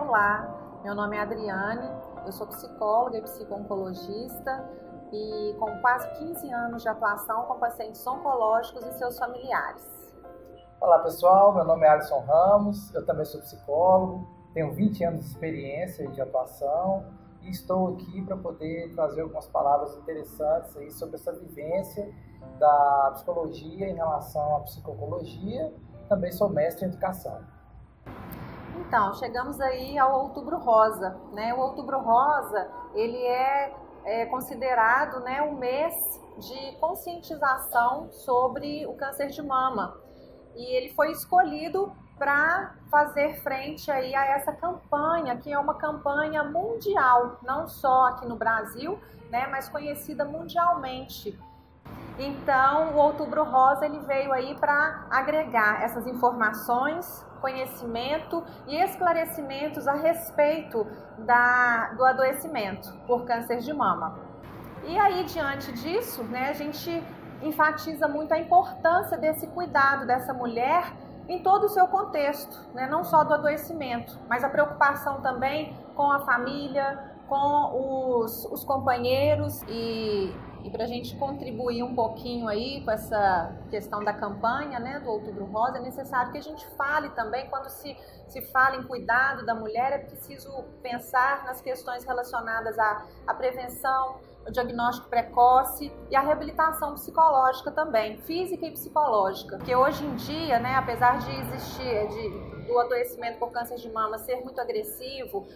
Olá, meu nome é Adriane, eu sou psicóloga e psico-oncologista e com quase 15 anos de atuação com pacientes oncológicos e seus familiares. Olá pessoal, meu nome é Alisson Ramos, eu também sou psicólogo, tenho 20 anos de experiência de atuação e estou aqui para poder trazer algumas palavras interessantes aí sobre essa vivência da psicologia em relação à psico-oncologia. Também sou mestre em educação. Então, chegamos aí ao Outubro Rosa, né? O Outubro Rosa, ele é considerado, né, um mês de conscientização sobre o câncer de mama. E ele foi escolhido para fazer frente aí a essa campanha, que é uma campanha mundial, não só aqui no Brasil, né, mas conhecida mundialmente. Então, o Outubro Rosa ele veio aí para agregar essas informações, conhecimento e esclarecimentos a respeito do adoecimento por câncer de mama. E aí, diante disso, né, a gente enfatiza muito a importância desse cuidado dessa mulher em todo o seu contexto, né, não só do adoecimento, mas a preocupação também com a família, com os companheiros e para a gente contribuir um pouquinho aí com essa questão da campanha, né, do Outubro Rosa, é necessário que a gente fale também, quando se fala em cuidado da mulher, é preciso pensar nas questões relacionadas à prevenção, o diagnóstico precoce e a reabilitação psicológica também, física e psicológica, porque hoje em dia, né, apesar de existir, do adoecimento por câncer de mama ser muito agressivo,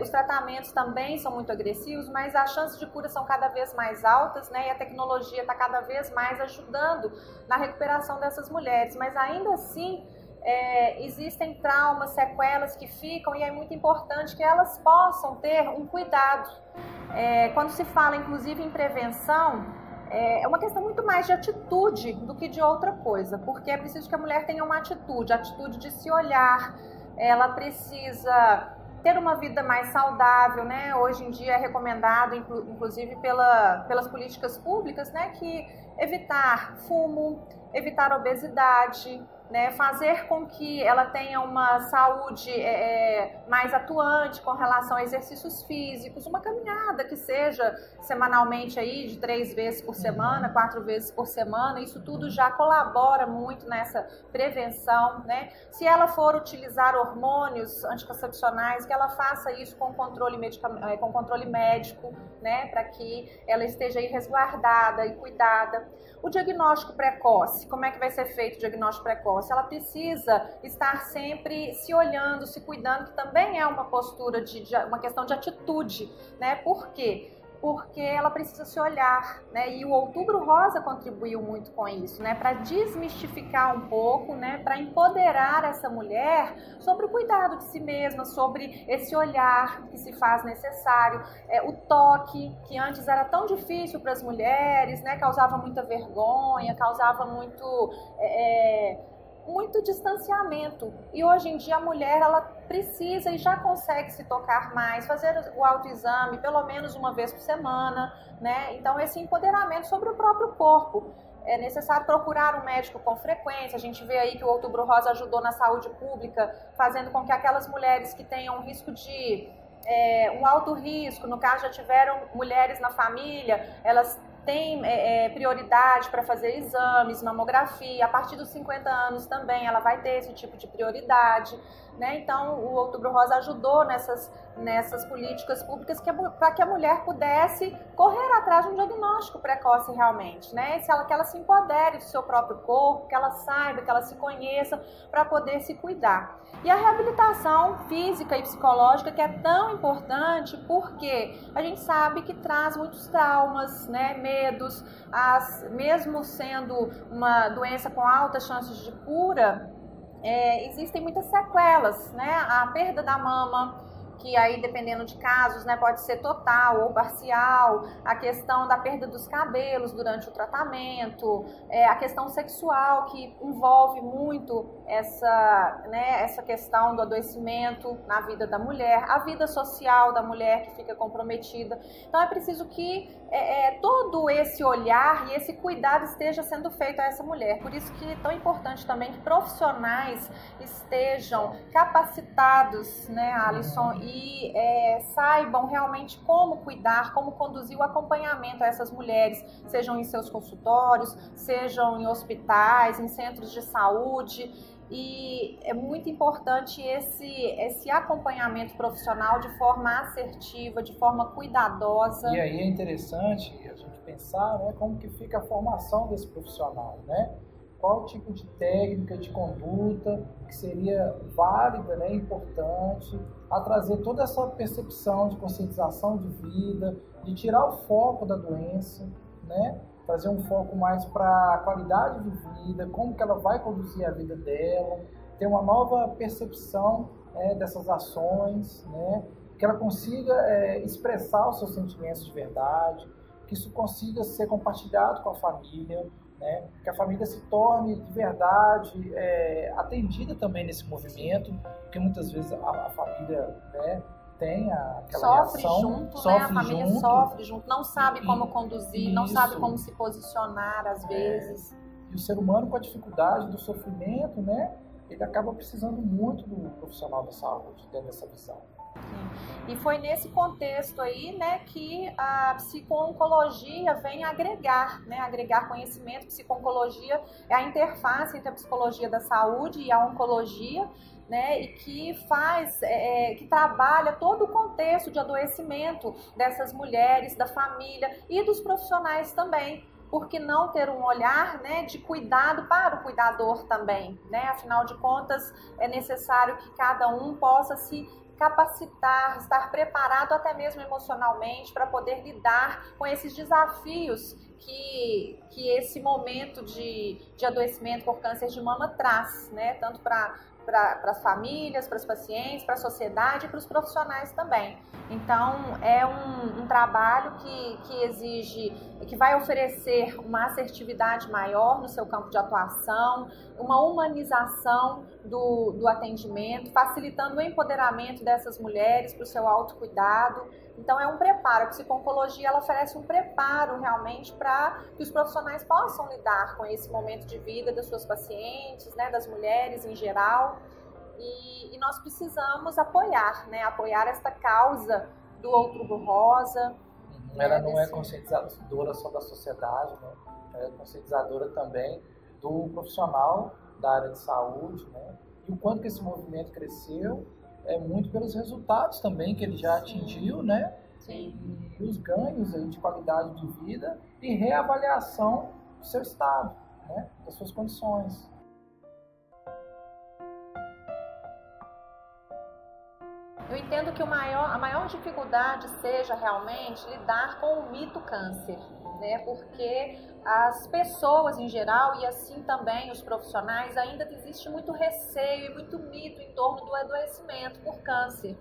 os tratamentos também são muito agressivos, mas as chances de cura são cada vez mais altas, né, e a tecnologia está cada vez mais ajudando na recuperação dessas mulheres, mas ainda assim existem traumas, sequelas que ficam e é muito importante que elas possam ter um cuidado. Quando se fala inclusive em prevenção, é uma questão muito mais de atitude do que de outra coisa, porque é preciso que a mulher tenha uma atitude, a atitude de se olhar, ela precisa ter uma vida mais saudável, né? Hoje em dia é recomendado, inclusive pelas políticas públicas, né, que evitar fumo, evitar obesidade, né, fazer com que ela tenha uma saúde mais atuante com relação a exercícios físicos, uma caminhada que seja semanalmente aí de 3 vezes por semana, 4 vezes por semana, isso tudo já colabora muito nessa prevenção, né? Se ela for utilizar hormônios anticoncepcionais, que ela faça isso com controle médico, né, para que ela esteja aí resguardada e cuidada. O diagnóstico precoce, como é que vai ser feito o diagnóstico precoce? Ela precisa estar sempre se olhando, se cuidando, que também é uma postura, uma questão de atitude, né? Por quê? Porque ela precisa se olhar, né? E o Outubro Rosa contribuiu muito com isso, né? Para desmistificar um pouco, né? Para empoderar essa mulher sobre o cuidado de si mesma, sobre esse olhar que se faz necessário, o toque, que antes era tão difícil para as mulheres, né? Causava muita vergonha, causava muito distanciamento, e hoje em dia a mulher ela precisa e já consegue se tocar mais, fazer o autoexame pelo menos uma vez por semana, né? Então esse empoderamento sobre o próprio corpo. É necessário procurar um médico com frequência. A gente vê aí que o Outubro Rosa ajudou na saúde pública, fazendo com que aquelas mulheres que tenham risco de um alto risco, no caso já tiveram mulheres na família, elas tem prioridade para fazer exames, mamografia, a partir dos 50 anos também ela vai ter esse tipo de prioridade, né? Então o Outubro Rosa ajudou nessas políticas públicas para que a mulher pudesse correr atrás de um diagnóstico precoce realmente, né? Que ela se empodere do seu próprio corpo, que ela saiba, que ela se conheça para poder se cuidar. E a reabilitação física e psicológica, que é tão importante, porque a gente sabe que traz muitos traumas, né, medos, mesmo sendo uma doença com altas chances de cura, existem muitas sequelas, né? A perda da mama, que aí dependendo de casos, né, pode ser total ou parcial, a questão da perda dos cabelos durante o tratamento, a questão sexual que envolve muito essa questão do adoecimento na vida da mulher, a vida social da mulher que fica comprometida. Então é preciso que todo esse olhar e esse cuidado esteja sendo feito a essa mulher. Por isso que é tão importante também que profissionais estejam capacitados, né, Alisson, e saibam realmente como cuidar, como conduzir o acompanhamento a essas mulheres, sejam em seus consultórios, sejam em hospitais, em centros de saúde. E é muito importante esse acompanhamento profissional de forma assertiva, de forma cuidadosa. E aí é interessante a gente pensar, né, como que fica a formação desse profissional, né? Qual tipo de técnica, de conduta que seria válida, né, importante, a trazer toda essa percepção de conscientização de vida, de tirar o foco da doença, né? Trazer um foco mais para a qualidade de vida, como que ela vai conduzir a vida dela, ter uma nova percepção dessas ações, né? Que ela consiga expressar os seus sentimentos de verdade, que isso consiga ser compartilhado com a família, né? Que a família se torne de verdade atendida também nesse movimento, porque muitas vezes a família, né, tem aquela sofre reação, junto, sofre né? A família junto, sofre junto, não sabe como conduzir, não sabe isso. como se posicionar às vezes. E o ser humano com a dificuldade do sofrimento, né, ele acaba precisando muito do profissional da saúde, dentro dessa visão. E foi nesse contexto aí, né, que a psico-oncologia vem agregar, né, agregar conhecimento. Psico-oncologia é a interface entre a psicologia da saúde e a oncologia, né, e que que trabalha todo o contexto de adoecimento dessas mulheres, da família e dos profissionais também. Por que não ter um olhar, né, de cuidado para o cuidador também, né? Afinal de contas, é necessário que cada um possa se capacitar, estar preparado até mesmo emocionalmente para poder lidar com esses desafios que esse momento de adoecimento por câncer de mama traz, né? Tanto para as famílias, para os pacientes, para a sociedade e para os profissionais também. Então, é um trabalho que exige, que vai oferecer uma assertividade maior no seu campo de atuação, uma humanização do atendimento, facilitando o empoderamento dessas mulheres para o seu autocuidado. Então, é um preparo. A psico-oncologia ela oferece um preparo realmente para que os profissionais possam lidar com esse momento de vida das suas pacientes, né, das mulheres em geral. E nós precisamos apoiar, né, apoiar esta causa do Outubro Rosa. Ela não é conscientizadora só da sociedade, né? Ela é conscientizadora também do profissional da área de saúde, né? E o quanto que esse movimento cresceu é muito pelos resultados também que ele já atingiu, né? Sim. E os ganhos aí de qualidade de vida e reavaliação do seu estado, né? Das suas condições. Eu entendo que a maior dificuldade seja realmente lidar com o mito câncer, né? Porque as pessoas em geral e assim também os profissionais ainda existe muito receio e muito mito em torno do adoecimento por câncer.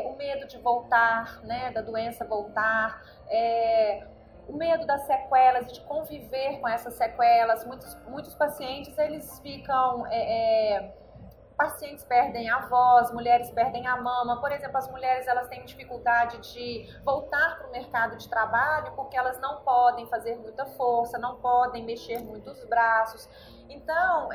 O medo de voltar, né? Da doença voltar, o medo das sequelas, de conviver com essas sequelas. Muitos pacientes eles ficam pacientes perdem a voz, mulheres perdem a mama. Por exemplo, as mulheres elas têm dificuldade de voltar para o mercado de trabalho porque elas não podem fazer muita força, não podem mexer muito os braços. Então,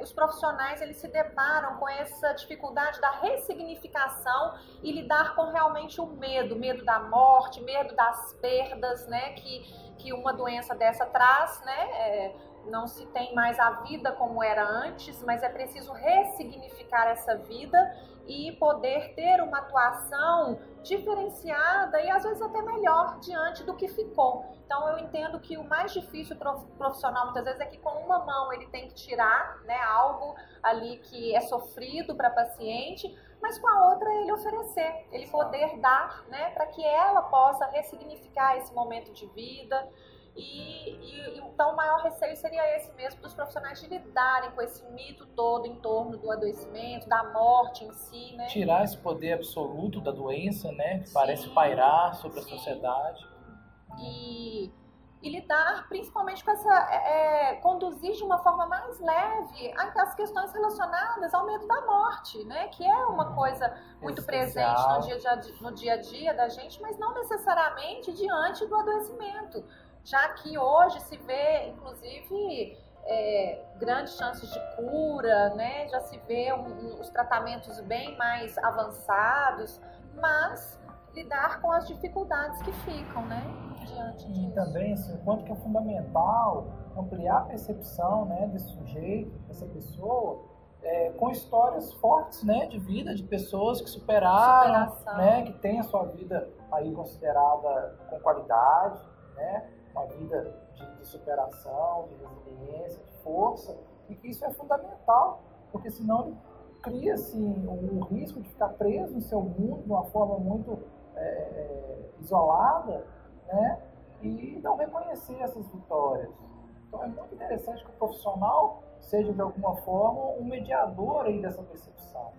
os profissionais eles se deparam com essa dificuldade da ressignificação e lidar com realmente o medo da morte, medo das perdas, né, que uma doença dessa traz, né? Não se tem mais a vida como era antes, mas é preciso ressignificar essa vida e poder ter uma atuação diferenciada e às vezes até melhor diante do que ficou. Então eu entendo que o mais difícil profissional muitas vezes é que com uma mão ele tem que tirar, né, algo ali que é sofrido para a paciente, mas com a outra ele oferecer, ele poder dar, né, para que ela possa ressignificar esse momento de vida. Então o maior receio seria esse mesmo, dos profissionais de lidarem com esse mito todo em torno do adoecimento, da morte em si, né? Tirar esse poder absoluto da doença, né? Que Sim, parece pairar sobre sim. a sociedade. E lidar principalmente com conduzir de uma forma mais leve as questões relacionadas ao medo da morte, né? Que é uma coisa muito presente no dia a dia da gente, mas não necessariamente diante do adoecimento, já que hoje se vê, inclusive, grandes chances de cura, né? Já se vê os tratamentos bem mais avançados, mas lidar com as dificuldades que ficam, né? Diante disso. E também, assim, o quanto que é fundamental ampliar a percepção, né, desse sujeito, dessa pessoa, com histórias fortes, né, de vida, de pessoas que superaram, né, que têm a sua vida aí considerada com qualidade, né, uma vida de superação, de resiliência, de força, e que isso é fundamental, porque senão ele cria, assim, o risco de ficar preso no seu mundo de uma forma muito isolada, né? E não reconhecer essas vitórias. Então é muito interessante que o profissional seja, de alguma forma, um mediador aí dessa percepção.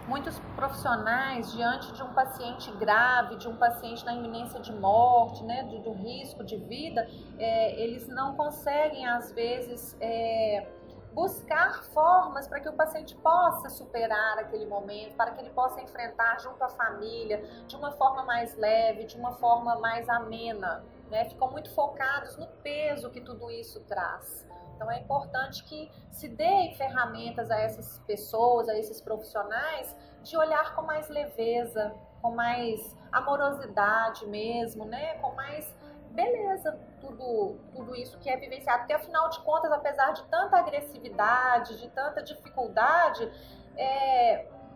Muitos profissionais, diante de um paciente grave, de um paciente na iminência de morte, né, do risco de vida, eles não conseguem, às vezes, buscar formas para que o paciente possa superar aquele momento, para que ele possa enfrentar junto à família, de uma forma mais leve, de uma forma mais amena, né? Ficam muito focados no peso que tudo isso traz. Então é importante que se deem ferramentas a essas pessoas, a esses profissionais, de olhar com mais leveza, com mais amorosidade mesmo, né? Com mais beleza, tudo isso que é vivenciado, porque afinal de contas, apesar de tanta agressividade, de tanta dificuldade,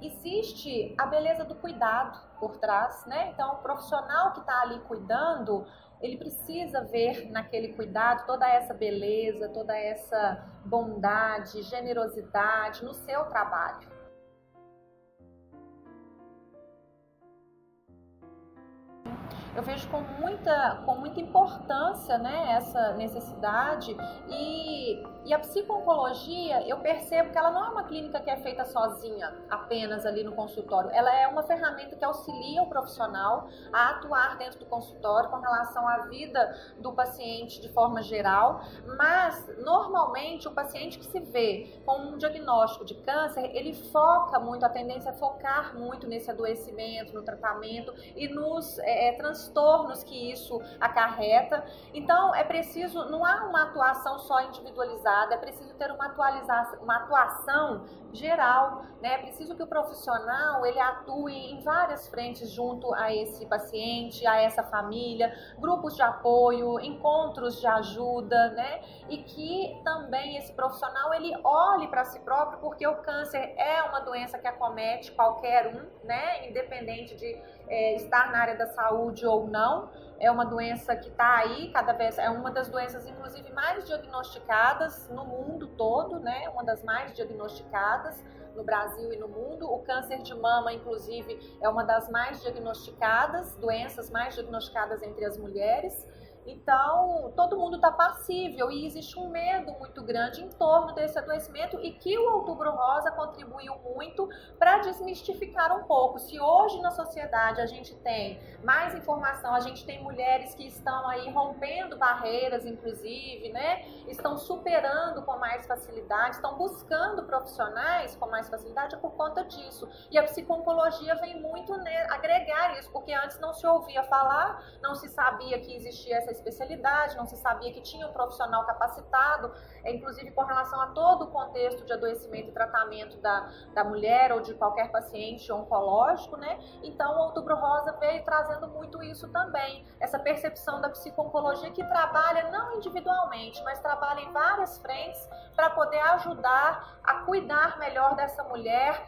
existe a beleza do cuidado por trás, né? Então o profissional que está ali cuidando, ele precisa ver naquele cuidado toda essa beleza, toda essa bondade, generosidade no seu trabalho. Eu vejo com muita importância, né, essa necessidade, e a psico-oncologia, eu percebo que ela não é uma clínica que é feita sozinha, apenas ali no consultório. Ela é uma ferramenta que auxilia o profissional a atuar dentro do consultório com relação à vida do paciente de forma geral, mas normalmente o paciente que se vê com um diagnóstico de câncer, ele foca muito, a tendência é focar muito nesse adoecimento, no tratamento e nos transtornos que isso acarreta. Então é preciso, não há uma atuação só individualizada, é preciso ter uma atuação geral, né? É preciso que o profissional ele atue em várias frentes junto a esse paciente, a essa família, grupos de apoio, encontros de ajuda, né? E que também esse profissional ele olhe para si próprio, porque o câncer é uma doença que acomete qualquer um, né? Independente de estar na área da saúde ou não. É uma doença que está aí, cada vez é uma das doenças, inclusive, mais diagnosticadas no mundo todo, né? Uma das mais diagnosticadas no Brasil e no mundo. O câncer de mama, inclusive, é uma das mais diagnosticadas, doenças mais diagnosticadas entre as mulheres. Então, todo mundo está passível e existe um medo muito grande em torno desse adoecimento e que o Outubro Rosa contribuiu muito para desmistificar um pouco. Se hoje na sociedade a gente tem mais informação, a gente tem mulheres que estão aí rompendo barreiras, inclusive, né? Estão superando com mais facilidade, estão buscando profissionais com mais facilidade, é por conta disso. E a psico-oncologia vem muito agregar isso, porque antes não se ouvia falar, não se sabia que existia essa especialidade, não se sabia que tinha um profissional capacitado, inclusive com relação a todo o contexto de adoecimento e tratamento da mulher ou de qualquer paciente oncológico, né? Então o Outubro Rosa veio trazendo muito isso também, essa percepção da psico-oncologia que trabalha não individualmente, mas trabalha em várias frentes para poder ajudar a cuidar melhor dessa mulher,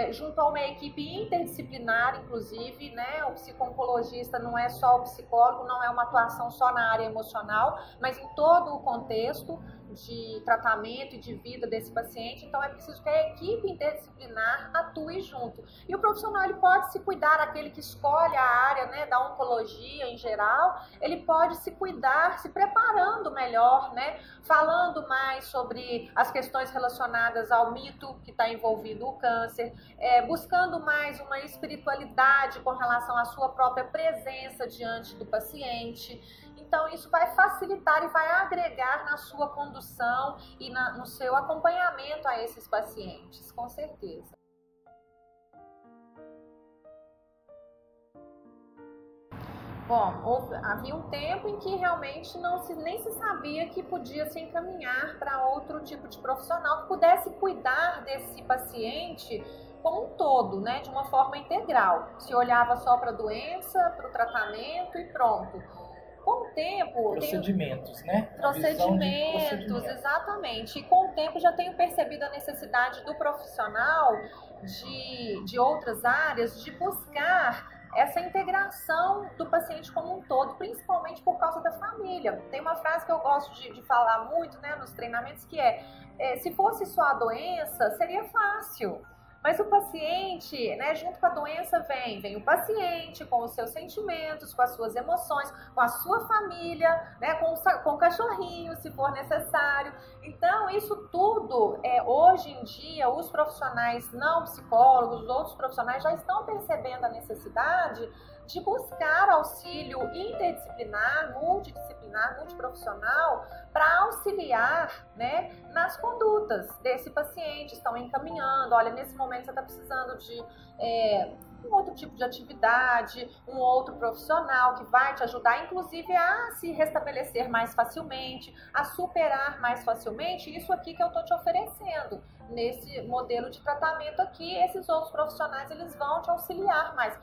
junto a uma equipe interdisciplinar, inclusive, né? O psico-oncologista não é só o psicólogo, não é uma atuação só na área emocional, mas em todo o contexto de tratamento e de vida desse paciente, então é preciso que a equipe interdisciplinar atue junto. E o profissional ele pode se cuidar, aquele que escolhe a área, né, da oncologia em geral, ele pode se cuidar se preparando melhor, né, falando mais sobre as questões relacionadas ao mito que está envolvido o câncer, buscando mais uma espiritualidade com relação à sua própria presença diante do paciente. Então isso vai facilitar e vai agregar na sua condução e no seu acompanhamento a esses pacientes, com certeza. Bom, havia um tempo em que realmente nem se sabia que podia se encaminhar para outro tipo de profissional que pudesse cuidar desse paciente como um todo, né, de uma forma integral. Se olhava só para a doença, para o tratamento e pronto. Com o tempo... Procedimentos, né? Procedimentos, exatamente. E com o tempo já tenho percebido a necessidade do profissional de outras áreas de buscar essa integração do paciente como um todo, principalmente por causa da família. Tem uma frase que eu gosto de falar muito, né, nos treinamentos, que se fosse só a doença, seria fácil. Mas o paciente, né, junto com a doença vem o paciente com os seus sentimentos, com as suas emoções, com a sua família, né, com o cachorrinho, se for necessário. Então, isso tudo, hoje em dia, os profissionais não psicólogos, os outros profissionais já estão percebendo a necessidade de buscar auxílio interdisciplinar, multidisciplinar, multiprofissional, para auxiliar, né, nas condutas desse paciente. Estão encaminhando, olha, nesse momento você está precisando de um outro tipo de atividade, um outro profissional que vai te ajudar, inclusive, a se restabelecer mais facilmente, a superar mais facilmente isso aqui que eu estou te oferecendo. Nesse modelo de tratamento aqui, esses outros profissionais eles vão te auxiliar mais.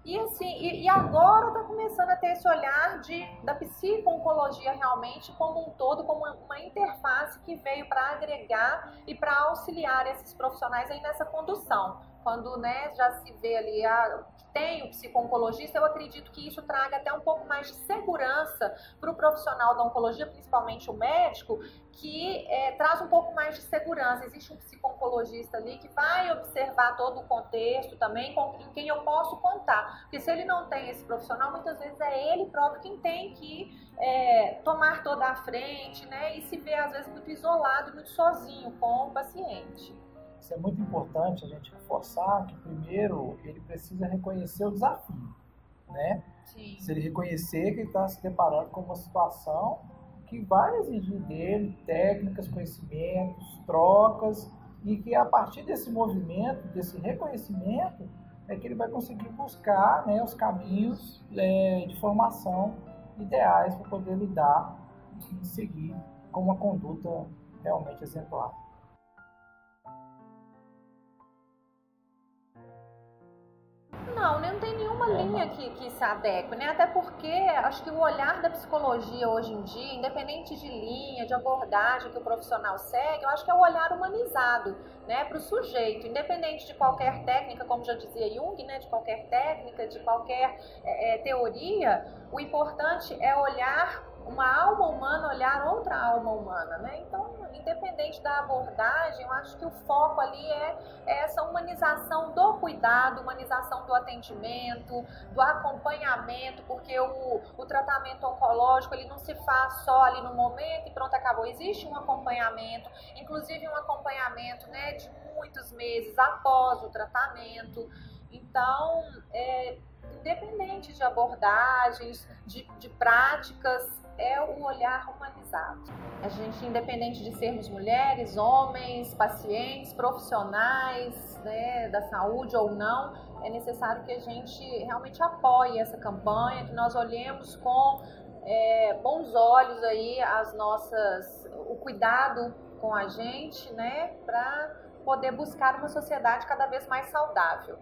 E assim, e agora está começando a ter esse olhar da psico-oncologia realmente como um todo, como uma interface que veio para agregar e para auxiliar esses profissionais aí nessa condução. Quando, né, já se vê ali que tem o psico-oncologista, eu acredito que isso traga até um pouco mais de segurança para o profissional da oncologia, principalmente o médico, que traz um pouco mais de segurança. Existe um psico-oncologista ali que vai observar todo o contexto também, em quem eu posso contar. Porque se ele não tem esse profissional, muitas vezes é ele próprio quem tem que tomar toda a frente, né, e se vê às vezes muito isolado, muito sozinho com o paciente. Isso é muito importante a gente reforçar que, primeiro, ele precisa reconhecer o desafio, né? Sim. Se ele reconhecer que ele está se deparando com uma situação que vai exigir dele técnicas, conhecimentos, trocas, e que a partir desse movimento, desse reconhecimento, é que ele vai conseguir buscar, né, os caminhos de formação ideais para poder lidar e seguir com uma conduta realmente exemplar. Não tem nenhuma linha que se adeque, né? Até porque acho que o olhar da psicologia hoje em dia, independente de linha, de abordagem que o profissional segue, eu acho que é o olhar humanizado, né, para o sujeito, independente de qualquer técnica, como já dizia Jung, né, de qualquer técnica, de qualquer teoria, o importante é olhar uma alma humana, olhar outra alma humana, né? Então, independente da abordagem, eu acho que o foco ali é essa humanização do cuidado, humanização do atendimento, do acompanhamento, porque o tratamento oncológico ele não se faz só ali no momento e pronto, acabou. Existe um acompanhamento, inclusive um acompanhamento, né, de muitos meses após o tratamento. Então, independente de abordagens, de práticas, é o olhar humanizado. A gente, independente de sermos mulheres, homens, pacientes, profissionais, né, da saúde ou não, é necessário que a gente realmente apoie essa campanha, que nós olhemos com bons olhos aí o cuidado com a gente, né, para poder buscar uma sociedade cada vez mais saudável.